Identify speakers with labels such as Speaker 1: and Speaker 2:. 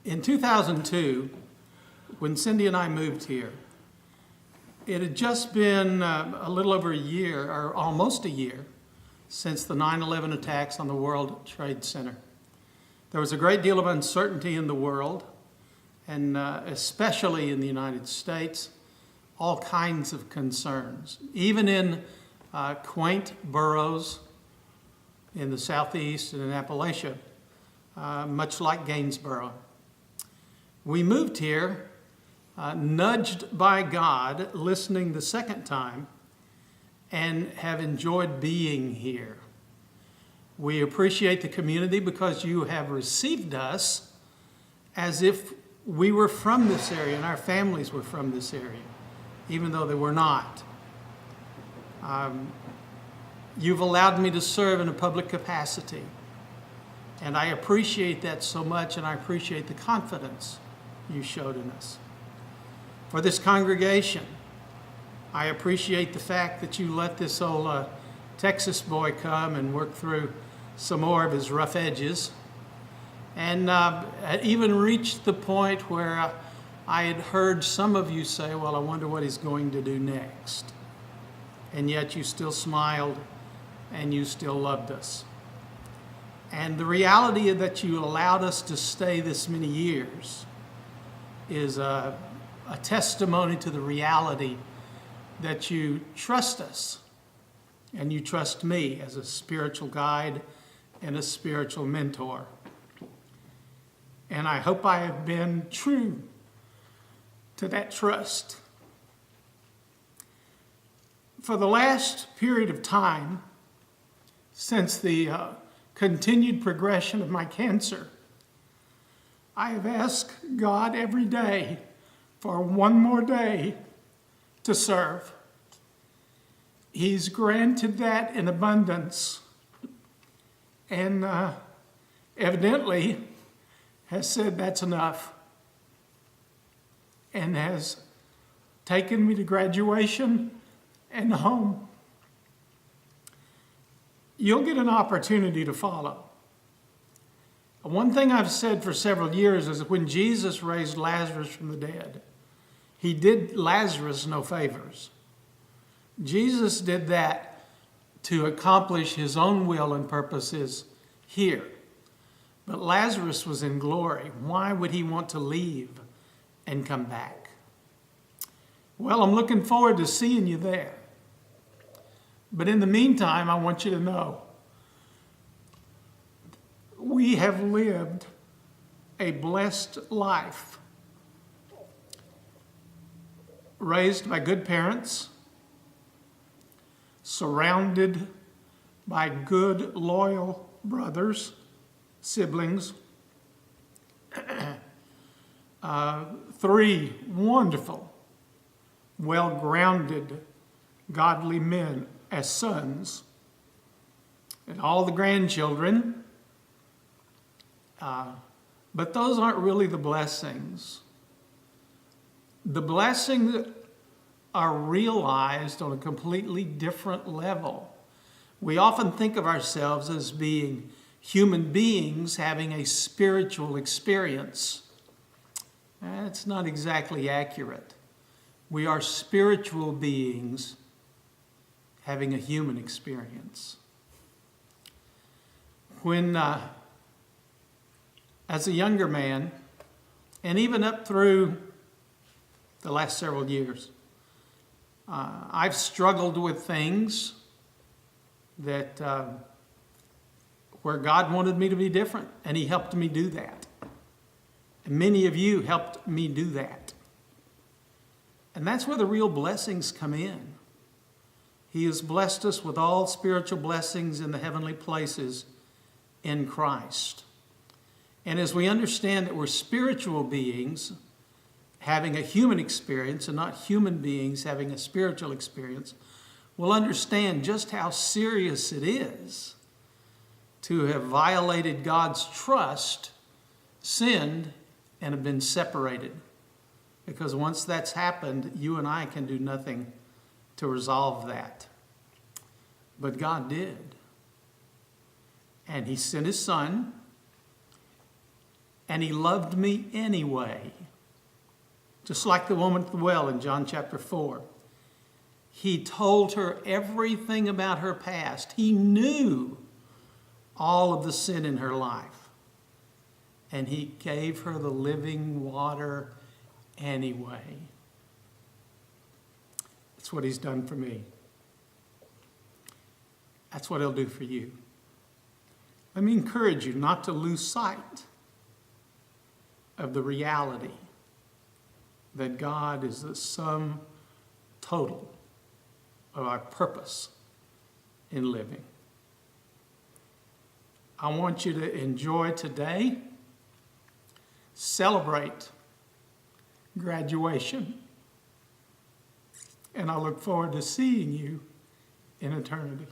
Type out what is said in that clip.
Speaker 1: In 2002, when Cindy and I moved here, it had just been a little over a year, or almost a year, since the 9/11 attacks on the World Trade Center. There was a great deal of uncertainty in the world, and especially in the United States, all kinds of concerns. Even in quaint boroughs in the southeast and in Appalachia, much like Gainesboro. We moved here, nudged by God, listening the second time, and have enjoyed being here. We appreciate the community because you have received us as if we were from this area and our families were from this area, even though they were not. You've allowed me to serve in a public capacity, and I appreciate that so much, and I appreciate the confidence you showed in us. For this congregation, I appreciate the fact that you let this old Texas boy come and work through some more of his rough edges, and even reached the point where I had heard some of you say, well, I wonder what he's going to do next. And yet you still smiled and you still loved us. And the reality that you allowed us to stay this many years is a testimony to the reality that you trust us and you trust me as a spiritual guide and a spiritual mentor. And I hope I have been true to that trust. For the last period of time, since the continued progression of my cancer, I have asked God every day for one more day to serve. He's granted that in abundance, and evidently has said that's enough, and has taken me to graduation and home. You'll get an opportunity to follow. One thing I've said for several years is that when Jesus raised Lazarus from the dead, he did Lazarus no favors. Jesus did that to accomplish his own will and purposes here. But Lazarus was in glory. Why would he want to leave and come back? Well, I'm looking forward to seeing you there. But in the meantime, I want you to know we have lived a blessed life, raised by good parents, surrounded by good, loyal brothers, siblings, 3 wonderful, well-grounded, godly men as sons, and all the grandchildren. But those aren't really the blessings. The blessings are realized on a completely different level. We often think of ourselves as being human beings having a spiritual experience. That's not exactly accurate. We are spiritual beings having a human experience. When, as a younger man, and even up through the last several years, I've struggled with things that where God wanted me to be different, and he helped me do that. And many of you helped me do that. And that's where the real blessings come in. He has blessed us with all spiritual blessings in the heavenly places in Christ. And as we understand that we're spiritual beings having a human experience and not human beings having a spiritual experience, we'll understand just how serious it is to have violated God's trust, sinned, and have been separated. Because once that's happened, you and I can do nothing to resolve that. But God did. And he sent his son, and he loved me anyway. Just like the woman at the well in John chapter 4. He told her everything about her past. He knew all of the sin in her life. And he gave her the living water anyway. That's what he's done for me. That's what he'll do for you. Let me encourage you not to lose sight of the reality that God is the sum total of our purpose in living. I want you to enjoy today, celebrate graduation, and I look forward to seeing you in eternity.